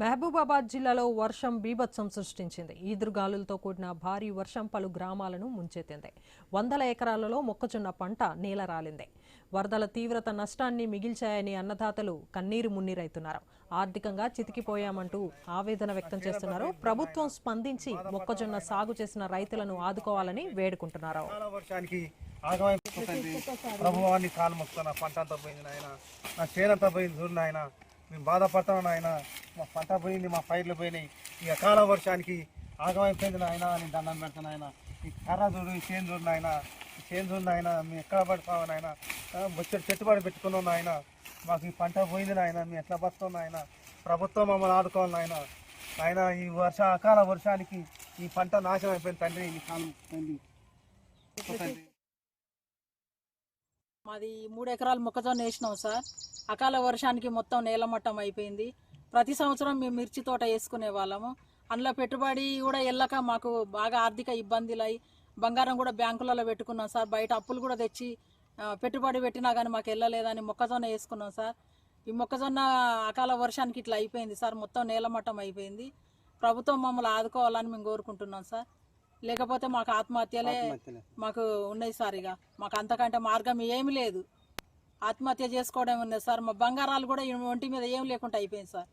మహబూబాబాద్ జిల్లాలో వర్షం బీభత్సం సృష్టించింది. ఈదురుగాలులతో కూడిన భారీ వర్షం పలు గ్రామాలను ముంచెత్తింది. వందల ఎకరాలలో మొక్కజొన్న పంట నేలరాలింది. వరదల తీవ్రత నష్టాన్ని మిగిల్చాయని అన్నదాతలు కన్నీరు మున్నీరైతున్నారు. ఆర్థికంగా చితికిపోయామంటూ ఆవేదన వ్యక్తం చేస్తున్నారు. ప్రభుత్వం స్పందించి మొక్కజొన్న సాగు చేసిన రైతులను ఆదుకోవాలని వేడుకుంటున్నారు. ప్రభువాన్ని కాలు మొక్కుతున్నా, పంట అంతా పోయింది నాయన, నా చేనంతా పోయింది చూడు నాయన, మేము బాధపడుతున్నాం నాయన, మా పంట పోయింది, మా పైర్లు పోయినాయి, ఈ అకాల వర్షానికి ఆగమైపోయింది నాయన అని దండం పెడతాను ఆయన. ఈ కర్ర చూడు, ఈ చేను చూడు నాయన, ఈ చేను చూడు నాయన, మేము ఎక్కడ పడతాం నాయన, బొచ్చడి చెట్టుబడి పెట్టుకున్నాం నాయన, మాకు ఈ పంట పోయింది నాయన, మేము ఎట్లా బతున్నాం నాయన, ప్రభుత్వం మమ్మల్ని ఆదుకోవాలి నాయన. ఆయన ఈ అకాల వర్షానికి ఈ పంట నాశనం అయిపోయింది తండ్రి, ఈ కాలం తండ్రి. మాది 3 ఎకరాలు మొక్కజొన్న వేసినాం సార్. అకాల వర్షానికి మొత్తం నేలమట్టం అయిపోయింది. ప్రతి సంవత్సరం మేము మిర్చి తోట వేసుకునే వాళ్ళము. అందులో పెట్టుబడి కూడా వెళ్ళక మాకు బాగా ఆర్థిక ఇబ్బందులు అయి బంగారం కూడా బ్యాంకులలో పెట్టుకున్నాం సార్. బయట అప్పులు కూడా తెచ్చి పెట్టుబడి పెట్టినా కానీ మాకు వెళ్ళలేదని మొక్కజొన్న వేసుకున్నాం సార్. ఈ మొక్కజొన్న అకాల వర్షానికి ఇట్లా అయిపోయింది సార్, మొత్తం నేలమట్టం అయిపోయింది. ప్రభుత్వం మమ్మల్ని ఆదుకోవాలని మేము కోరుకుంటున్నాం సార్. లేకపోతే మాకు ఆత్మహత్యలే మాకు ఉన్నాయి సార్. ఇక మాకు అంతకంటే మార్గం ఏమి లేదు, ఆత్మహత్య చేసుకోవడం ఉన్నది సార్. మా బంగారాలు కూడా ఒంటి మీద ఏం లేకుండా అయిపోయింది సార్.